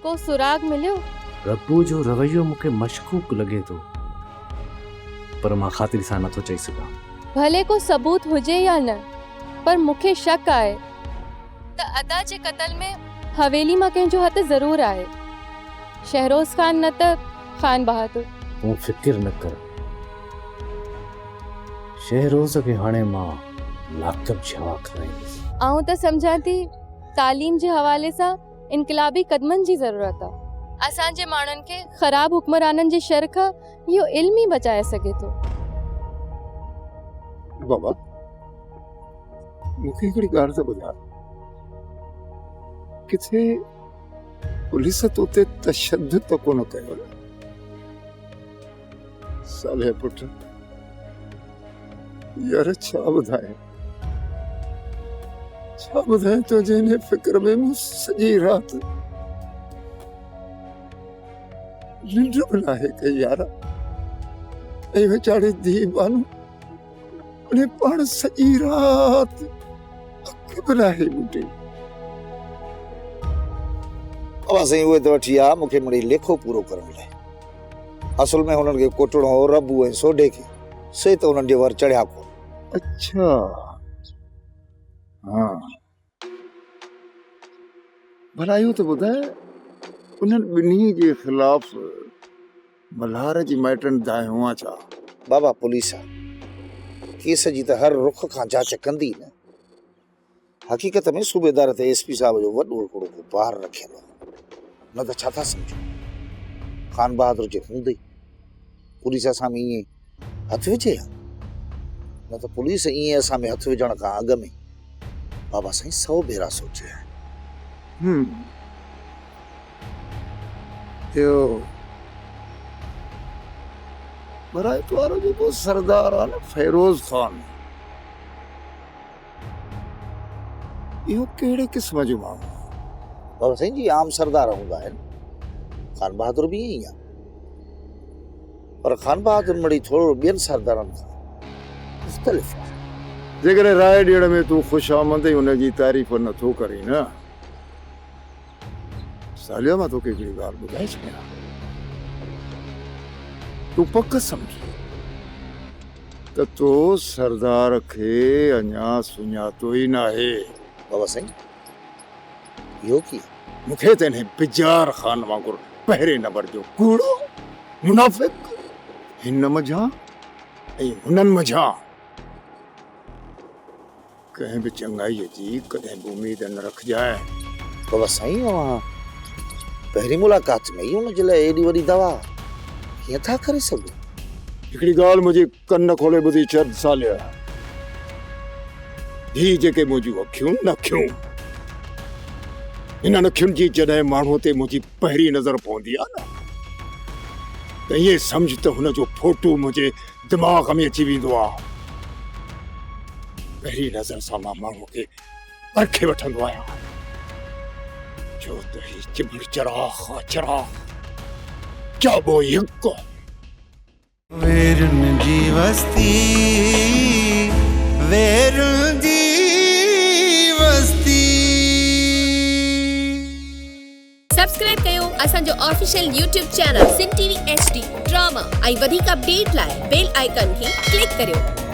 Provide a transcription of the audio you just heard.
को सुराग मिलियो? रब्बू जो रवैयो मूंखे मशकूक लगे थो, पर मां ख़ातिर सां नथो चई सघां। भले को सबूत हुजे या न, पर मूंखे शक आहे त अदा जे कत्ल में हवेली मां कंहिंजो हथ ज़रूर आहे। शहरोज खान न त खान बहादुर। तूं फिक्र न कर, शहरोज के हाणे मां लाकब जवा कराईंदुसि। आऊं त समझां थी तालीम जे हवाले सां इनकलाबी कदमनि जी ज़रूरत आहे। असांजे माण्हुनि खे ख़राब हुक्मराननि जी शर खां इहो इल्म ई बचाए सघे थो। बाबा मूंखे हिकिड़ी ॻाल्हि त ॿुधायो, किथे पुलिस तो ते तशद्दुद त कोन कयो न? साले पुट यार छा ॿुधाए तो जंहिं फिक्र में मूं सॼी राति निंड बि नाहे कई यार। ऐं वीचारी धीउ बानू उन पाण सॼी राति अखि बि नाहे ॿुधी। बाबा साईं उहे त वठी आ मूंखे मिड़ी लेखो पूरो करण लाइ। असल में हुननि खे कोटणो हो रबू ऐं सोडे खे, से त हुननि जे वर चढ़िया कोन। अच्छा हाँ, भला इहो त ॿुधाए उन्हनि ॿिन्ही जे ख़िलाफ़ मल्हार जी माइटनि दाए हुआ छा? बाबा पुलिस आ, केस जी त हर रुख खां जांच कंदी न। हक़ीक़त में सूबेदार ते एसपी साहब जो वॾो हिकिड़ो बार रखियल हो, न त छा था सम्झो? खान बहादुर जे हूंदे पुलिस असां में ईअं हथ विझे हा? न त पुलिस ईअं असां में हथ विझण खां अॻु में बाबा साईं 100 भेरा सोचे आहे। इहो बराइत वारो जेको सरदार आहे न फैरोज खान, इहो कहिड़े क़िस्म जो माण्हू आहे? बाबा साईं जी आम सरदार हूंदा आहिनि, खान बहादुर बि ईअं ई आहे, पर खान बहादुर मड़ी थोरो ॿियनि सरदारनि खां मुख़्तलिफ़ आहे। जेकॾहिं राय ॾियण में तूं ख़ुशामद हुनजी तारीफ़ नथो करी न, सालिया मां तोखे हिकिड़ी ॻाल्हि ॿुधाए छॾियां, तूं पक सम्झ त तो सरदार खे अञा सुञातो ई नाहे। बाबा साईं इहो कीअं? मूंखे त हिन बिजार ख़ान वांगुरु पहिरें नंबर जो कूड़ो मुनाफ़िक़ हिन मझां ऐं हुननि मझां कंहिं बि चङाईअ जी कॾहिं बि उमेद न रखजांइ। बाबा साईं पहिरीं मुलाक़ात में ई हुनजे लाइ एॾी वॾी दवा कीअं था करे सघो? हिकिड़ी ॻाल्हि मुंहिंजी कन खोले ॿुधी छॾ सालिया, ही जेके मुंहिंजूं अखियूं नखियूं, हिन अखियुनि जी जॾहिं माण्हू ते मुंहिंजी पहिरीं नज़र पवंदी आहे न, त ईअं सम्झ त हुनजो फोटो मुंहिंजे दिमाग़ में अची वेंदो आहे। पहिरीं नज़र सां मां माण्हू खे परखे वठंदो आहियां, जो त ही चिमड़ चराग जाबो हिकु। वेरुन जी वस्ती, वेरुन जी वस्ती। सब्सक्राइब कयो असांजो official YouTube channel Sindh TV HD drama ऐं वधीक अपडेट लाइ बेल आइकन खे क्लिक करियो।